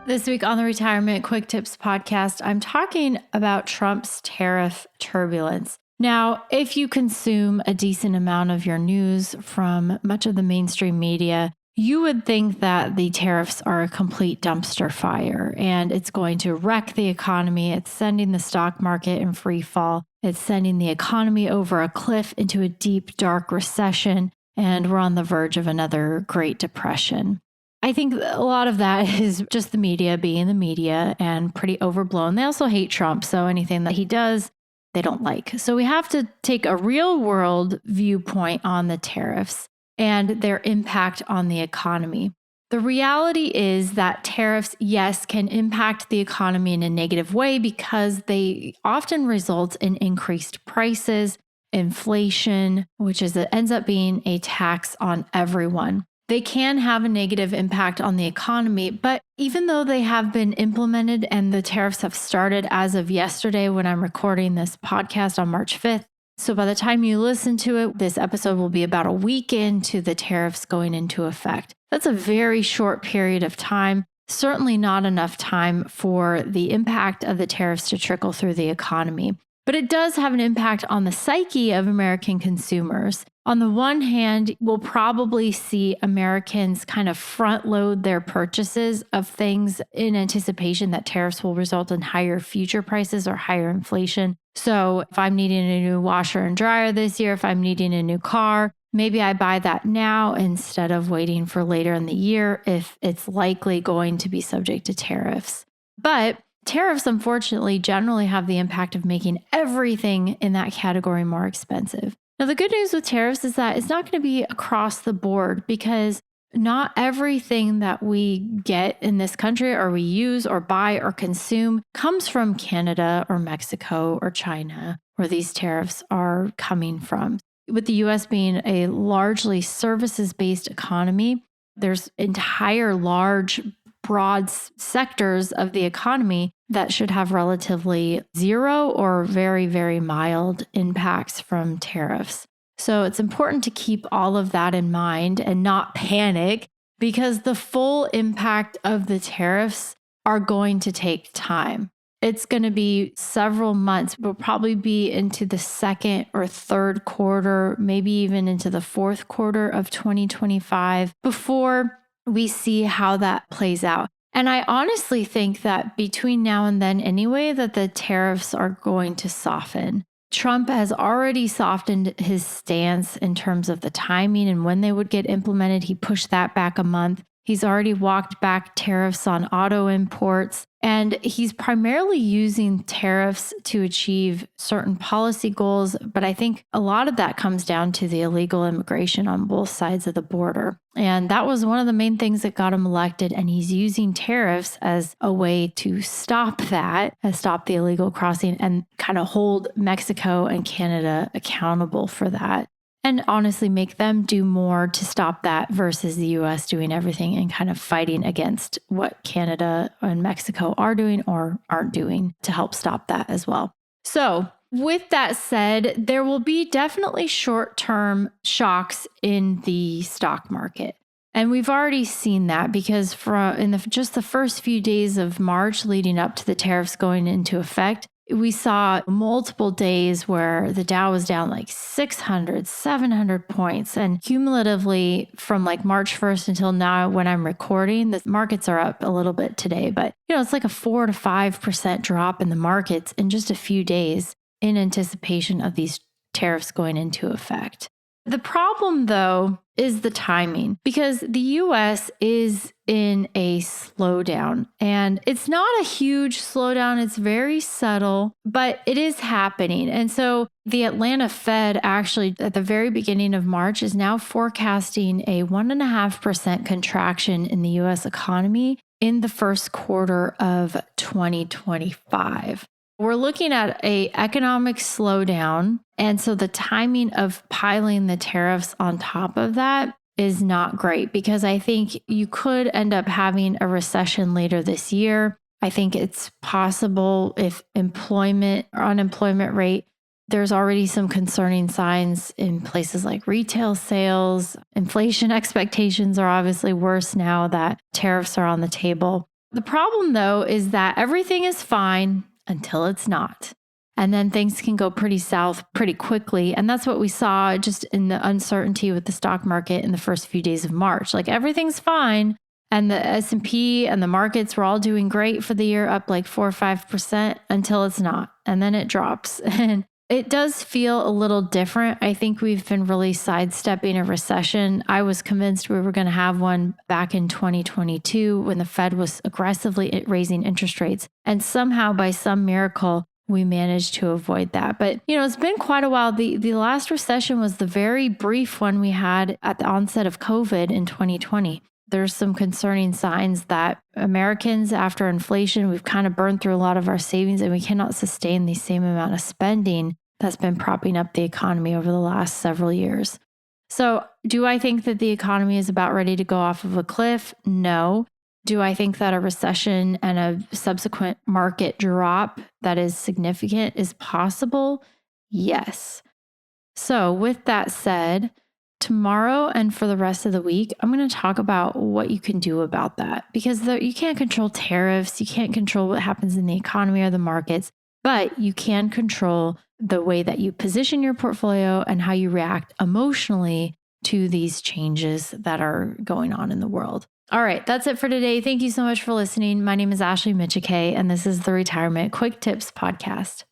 This week on the Retirement Quick Tips podcast, I'm talking about Trump's tariff turbulence. Now, if you consume a decent amount of your news from much of the mainstream media, you would think that the tariffs are a complete dumpster fire and it's going to wreck the economy. It's sending the stock market in free fall. It's sending the economy over a cliff into a deep, dark recession, and we're on the verge of another Great Depression. I think a lot of that is just the media being the media and pretty overblown. They also hate Trump, so anything that he does, they don't like. So we have to take a real world viewpoint on the tariffs and their impact on the economy. The reality is that tariffs, yes, can impact the economy in a negative way because they often result in increased prices, inflation, which ends up being a tax on everyone. They can have a negative impact on the economy, but even though they have been implemented and the tariffs have started as of yesterday when I'm recording this podcast on March 5th, so by the time you listen to it, this episode will be about a week into the tariffs going into effect. That's a very short period of time, certainly not enough time for the impact of the tariffs to trickle through the economy. But it does have an impact on the psyche of American consumers. On the one hand, we'll probably see Americans kind of front load their purchases of things in anticipation that tariffs will result in higher future prices or higher inflation. So if I'm needing a new washer and dryer this year, if I'm needing a new car, maybe I buy that now instead of waiting for later in the year if it's likely going to be subject to tariffs. But tariffs, unfortunately, generally have the impact of making everything in that category more expensive. Now, the good news with tariffs is that it's not going to be across the board because not everything that we get in this country or we use or buy or consume comes from Canada or Mexico or China, where these tariffs are coming from. With the US being a largely services-based economy, there's entire large broad sectors of the economy that should have relatively zero or very, very mild impacts from tariffs. So it's important to keep all of that in mind and not panic because the full impact of the tariffs are going to take time. It's going to be several months. We'll probably be into the second or third quarter, maybe even into the fourth quarter of 2025 before we see how that plays out. And I honestly think that between now and then anyway, that the tariffs are going to soften. Trump has already softened his stance in terms of the timing and when they would get implemented. He pushed that back a month. He's already walked back tariffs on auto imports, and he's primarily using tariffs to achieve certain policy goals. But I think a lot of that comes down to the illegal immigration on both sides of the border. And that was one of the main things that got him elected. And he's using tariffs as a way to stop that, stop the illegal crossing and kind of hold Mexico and Canada accountable for that. And honestly, make them do more to stop that versus the US doing everything and kind of fighting against what Canada and Mexico are doing or aren't doing to help stop that as well. So with that said, there will be definitely short-term shocks in the stock market. And we've already seen that because just the first few days of March leading up to the tariffs going into effect, we saw multiple days where the Dow was down like 600, 700 points. And cumulatively from like March 1st until now when I'm recording, the markets are up a little bit today. But, it's like a 4 to 5% drop in the markets in just a few days in anticipation of these tariffs going into effect. The problem, though, is the timing because the US is in a slowdown and it's not a huge slowdown. It's very subtle, but it is happening. And so the Atlanta Fed actually at the very beginning of March is now forecasting a 1.5% contraction in the US economy in the first quarter of 2025. We're looking at an economic slowdown. And so the timing of piling the tariffs on top of that is not great because I think you could end up having a recession later this year. I think it's possible if unemployment rate, there's already some concerning signs in places like retail sales. Inflation expectations are obviously worse now that tariffs are on the table. The problem, though, is that everything is fine until it's not. And then things can go pretty south pretty quickly. And that's what we saw just in the uncertainty with the stock market in the first few days of March. Like everything's fine. And the S&P and the markets were all doing great for the year, up like 4 or 5% until it's not. And then it drops. And it does feel a little different. I think we've been really sidestepping a recession. I was convinced we were going to have one back in 2022 when the Fed was aggressively raising interest rates. And somehow, by some miracle, we managed to avoid that. But, it's been quite a while. The last recession was the very brief one we had at the onset of COVID in 2020. There's some concerning signs that Americans, after inflation, we've kind of burned through a lot of our savings and we cannot sustain the same amount of spending that's been propping up the economy over the last several years. So do I think that the economy is about ready to go off of a cliff? No. Do I think that a recession and a subsequent market drop that is significant is possible? Yes. So with that said, tomorrow and for the rest of the week, I'm going to talk about what you can do about that because you can't control tariffs. You can't control what happens in the economy or the markets, but you can control the way that you position your portfolio and how you react emotionally to these changes that are going on in the world. All right, that's it for today. Thank you so much for listening. My name is Ashley Michike, and this is the Retirement Quick Tips Podcast.